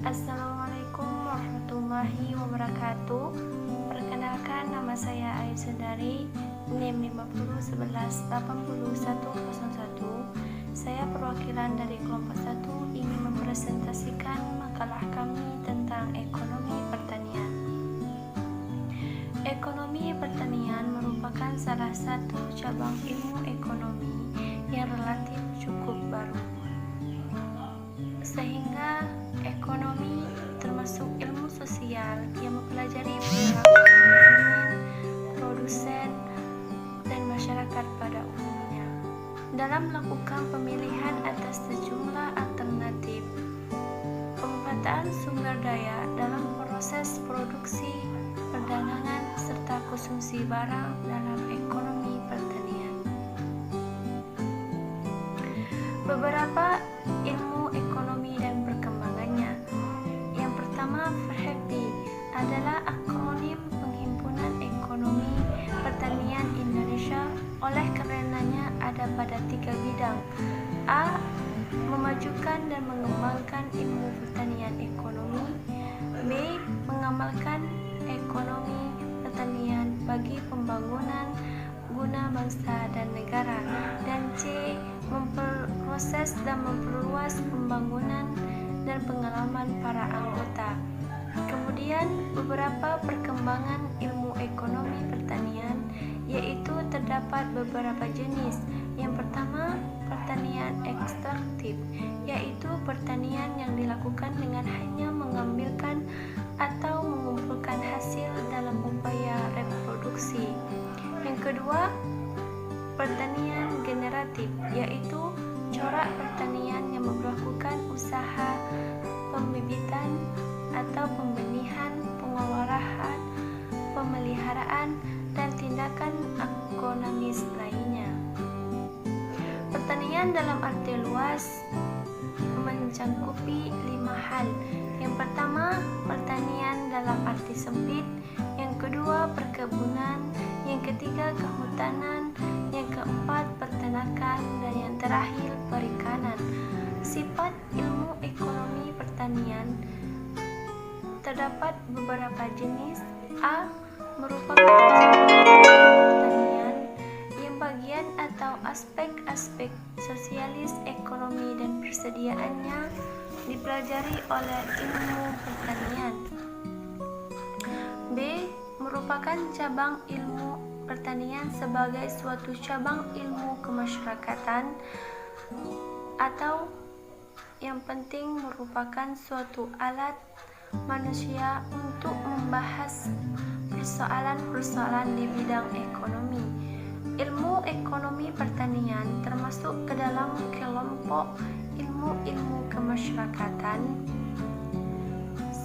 Assalamualaikum warahmatullahi wabarakatuh. Perkenalkan, nama saya Ayu Sundari, NIM 5011800101. Saya perwakilan dari kelompok 1 ingin mempresentasikan makalah kami tentang ekonomi pertanian. Ekonomi pertanian merupakan salah satu cabang ilmu ekonomi yang relatif cukup baru, sehingga ekonomi termasuk ilmu sosial yang mempelajari perilaku konsumen, produsen, dan masyarakat pada umumnya dalam melakukan pemilihan atas sejumlah alternatif pemanfaatan sumber daya dalam proses produksi, perdagangan, serta konsumsi barang dalam ekonomi pertanian. Beberapa ilmu ekonomi dan perkembangannya. Yang pertama, FEHPI adalah akronim Penghimpunan Ekonomi Pertanian Indonesia. Oleh karenanya ada pada 3 bidang. A. Memajukan dan mengembangkan ilmu pertanian ekonomi. B. Mengamalkan ekonomi pertanian bagi pembangunan guna bangsa dan negara. Dan C. Memproses dan memperluas pembangunan dan pengalaman para anggota. Kemudian beberapa perkembangan ilmu ekonomi pertanian, yaitu terdapat beberapa jenis. Yang pertama, pertanian ekstraktif, yaitu pertanian yang dilakukan dengan hanya mengambilkan atau mengumpulkan hasil dalam upaya reproduksi. Yang kedua, pertanian generatif, yaitu corak pertanian yang melakukan usaha pembibitan atau pembenihan, pengolahan, pemeliharaan, dan tindakan agronomis lainnya. Pertanian dalam arti luas mencakupi 5 hal. Yang pertama, pertanian dalam arti sempit. Yang kedua, perkebunan. Yang ketiga, kehutanan. Yang keempat, peternakan. Dan yang terakhir, perikanan. Sifat ilmu ekonomi pertanian terdapat beberapa jenis. A. Merupakan pertanian yang bagian atau aspek-aspek sosialis ekonomi dan persediaannya dipelajari oleh ilmu pertanian. B. Merupakan cabang ilmu pertanian sebagai suatu cabang ilmu kemasyarakatan atau yang penting merupakan suatu alat manusia untuk membahas persoalan-persoalan di bidang ekonomi. Ilmu ekonomi pertanian termasuk ke dalam kelompok ilmu-ilmu kemasyarakatan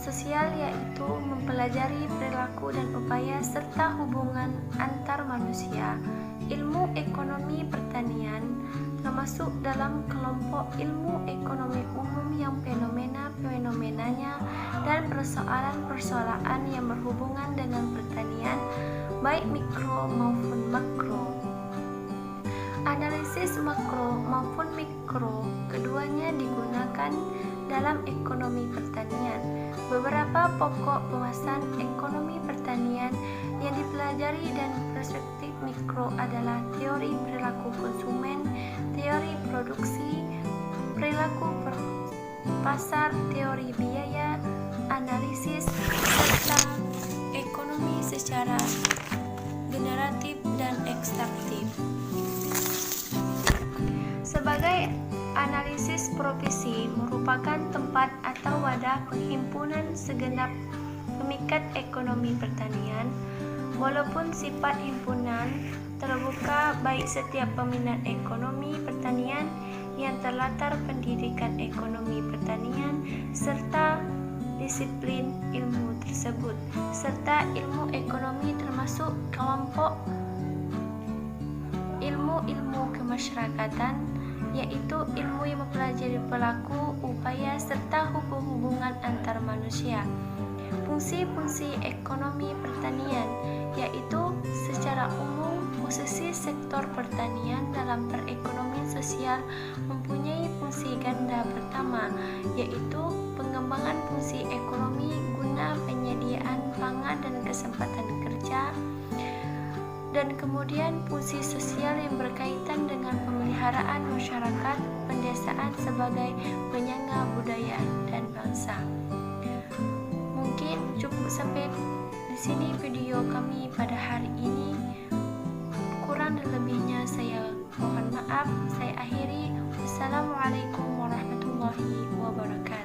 sosial, yaitu mempelajari perilaku dan upaya serta hubungan antar manusia. Ilmu ekonomi pertanian termasuk dalam kelompok ilmu ekonomi umum yang fenomena-fenomenanya dan persoalan-persoalan yang berhubungan dengan pertanian, baik mikro maupun makro. Analisis makro maupun mikro keduanya digunakan dalam ekonomi pertanian. Beberapa pokok bahasan ekonomi pertanian yang dipelajari dan perspektif mikro adalah teori perilaku konsumen, teori produksi, perilaku pasar, teori biaya, analisis, serta ekonomi secara generatif dan ekstraktif. Sebagai analisis profesi merupakan tempat atau wadah penghimpunan segenap pemikat ekonomi pertanian. Walaupun sifat himpunan terbuka, baik setiap peminat ekonomi pertanian yang terlatar pendidikan ekonomi pertanian serta disiplin ilmu tersebut, serta ilmu ekonomi termasuk kelompok ilmu-ilmu kemasyarakatan, yaitu ilmu yang mempelajari perilaku, upaya, serta hubungan antar manusia. Fungsi-fungsi ekonomi pertanian, yaitu secara umum posisi sektor pertanian dalam perekonomian sosial mempunyai fungsi ganda pertama, yaitu pengembangan fungsi ekonomi guna penyediaan pangan dan kesempatan kerja, dan kemudian fungsi sosial yang berkaitan dengan pemeliharaan masyarakat pedesaan sebagai penyangga budaya dan bangsa. Mungkin cukup sampai di sini video kami pada hari ini. Kurang dan lebihnya saya mohon maaf. Saya akhiri. Wassalamualaikum warahmatullahi wabarakatuh.